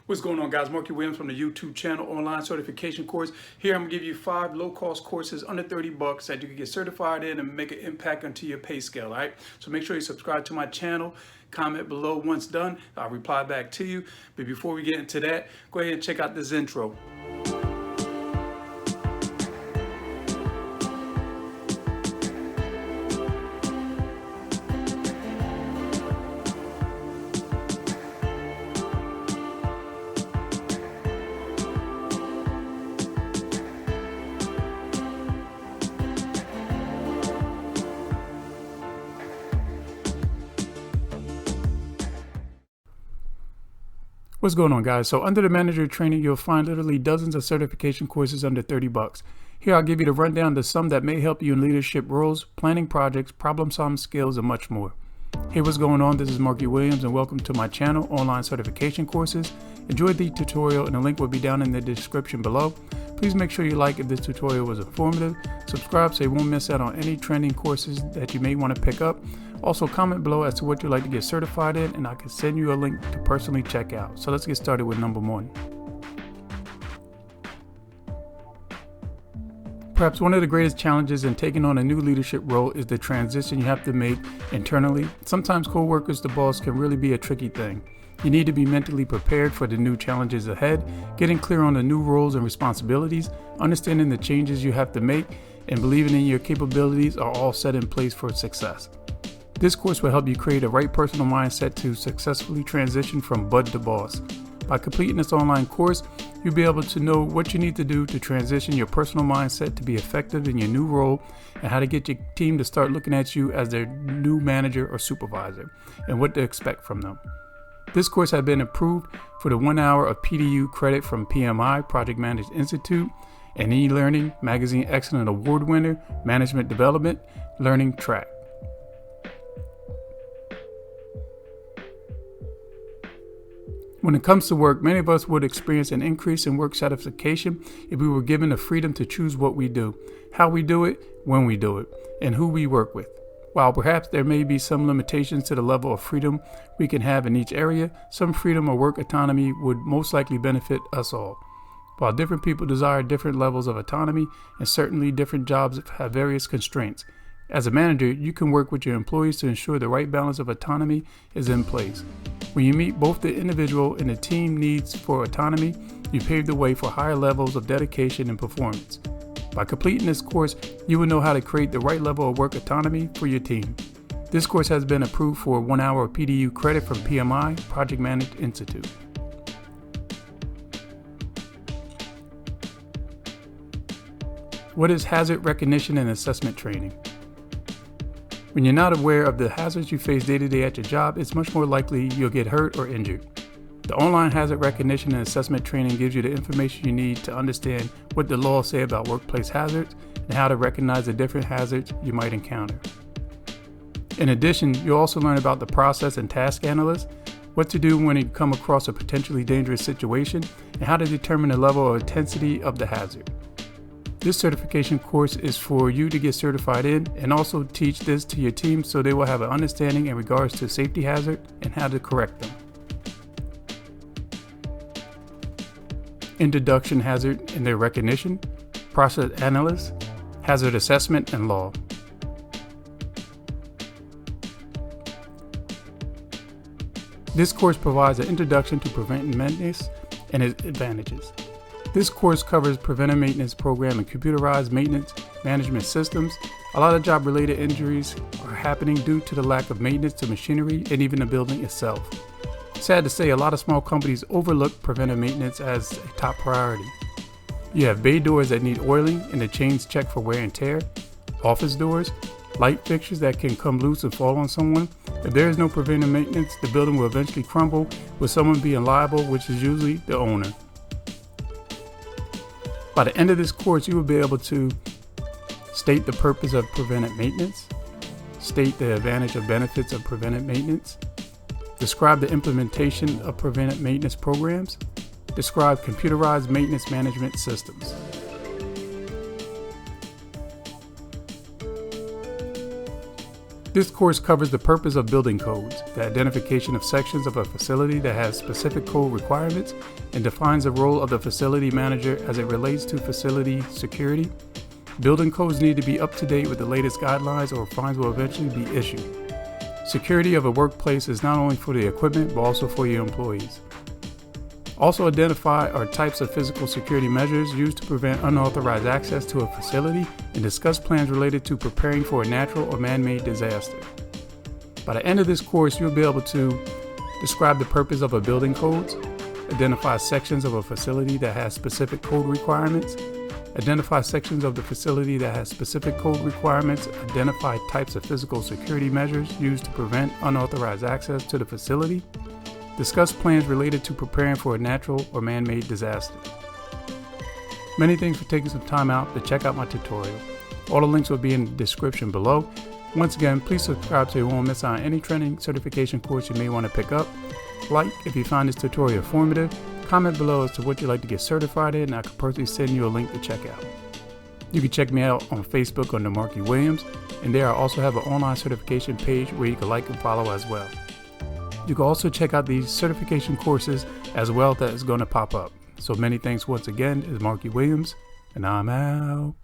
What's going on, guys? Markie from the YouTube channel online certification course. Here I'm gonna give you 5 low-cost courses under 30 bucks that you can get certified in and make an impact onto your pay scale. All right, so make sure you subscribe to my channel, comment below once done, I'll reply back to you. But before we get into that, go ahead and check out this intro. What's going on, guys? So under the Managerial training, you'll find literally dozens of certification courses under 30 bucks. Here I'll give you the rundown to some that may help you in leadership roles, planning projects, problem-solving skills, and much more. Hey, what's going on? This is Markie Williams, and welcome to my channel, Online Certification Courses. Enjoy the tutorial, and the link will be down in the description below. Please make sure you like if this tutorial was informative. Subscribe so you won't miss out on any trending courses that you may want to pick up. Also, comment below as to what you'd like to get certified in, and I can send you a link to personally check out. So let's get started with number 1. Perhaps one of the greatest challenges in taking on a new leadership role is the transition you have to make internally. Sometimes co-workers, the boss, can really be a tricky thing. You need to be mentally prepared for the new challenges ahead, getting clear on the new roles and responsibilities, understanding the changes you have to make, and believing in your capabilities are all set in place for success. This course will help you create a right personal mindset to successfully transition from bud to boss. By completing this online course, you'll be able to know what you need to do to transition your personal mindset to be effective in your new role, and how to get your team to start looking at you as their new manager or supervisor, and what to expect from them. This course has been approved for the 1 hour of PDU credit from PMI, Project Management Institute, and e-learning magazine excellent award winner, management development, learning track. When it comes to work, many of us would experience an increase in work satisfaction if we were given the freedom to choose what we do, how we do it, when we do it, and who we work with. While perhaps there may be some limitations to the level of freedom we can have in each area, some freedom or work autonomy would most likely benefit us all. While different people desire different levels of autonomy, and certainly different jobs have various constraints, as a manager, you can work with your employees to ensure the right balance of autonomy is in place. When you meet both the individual and the team needs for autonomy, you pave the way for higher levels of dedication and performance. By completing this course, you will know how to create the right level of work autonomy for your team. This course has been approved for 1 hour of PDU credit from PMI, Project Management Institute. What is hazard recognition and assessment training? When you're not aware of the hazards you face day to day at your job, it's much more likely you'll get hurt or injured. The online hazard recognition and assessment training gives you the information you need to understand what the laws say about workplace hazards and how to recognize the different hazards you might encounter. In addition, you'll also learn about the process and task analyst, what to do when you come across a potentially dangerous situation, and how to determine the level of intensity of the hazard. This certification course is for you to get certified in, and also teach this to your team so they will have an understanding in regards to safety hazard and how to correct them. Introduction hazard and their recognition, process analyst, hazard assessment, and law. This course provides an introduction to preventive maintenance and its advantages. This course covers preventive maintenance program and computerized maintenance management systems. A lot of job-related injuries are happening due to the lack of maintenance to machinery and even the building itself. Sad to say, a lot of small companies overlook preventive maintenance as a top priority. You have bay doors that need oiling and the chains checked for wear and tear, office doors, light fixtures that can come loose and fall on someone. If there is no preventive maintenance, the building will eventually crumble, with someone being liable, which is usually the owner. By the end of this course, you will be able to state the purpose of preventive maintenance, state the advantage or benefits of preventive maintenance, describe the implementation of preventive maintenance programs, describe computerized maintenance management systems. This course covers the purpose of building codes, the identification of sections of a facility that has specific code requirements, and defines the role of the facility manager as it relates to facility security. Building codes need to be up to date with the latest guidelines or fines will eventually be issued. Security of a workplace is not only for the equipment but also for your employees. Also identify our types of physical security measures used to prevent unauthorized access to a facility and discuss plans related to preparing for a natural or man-made disaster. By the end of this course, you'll be able to describe the purpose of a building codes, identify sections of a facility that has specific code requirements, identify sections of the facility that has specific code requirements, identify types of physical security measures used to prevent unauthorized access to the facility, discuss plans related to preparing for a natural or man-made disaster. Many thanks for taking some time out to check out my tutorial. All the links will be in the description below. Once again, please subscribe so you won't miss out on any training certification course you may want to pick up. Like if you find this tutorial informative, comment below as to what you'd like to get certified in, and I could personally send you a link to check out. You can check me out on Facebook under Markie Williams, and there I also have an online certification page where you can like and follow as well. You can also check out these certification courses as well that is going to pop up. So many thanks once again. Is Markie Williams, and I'm out.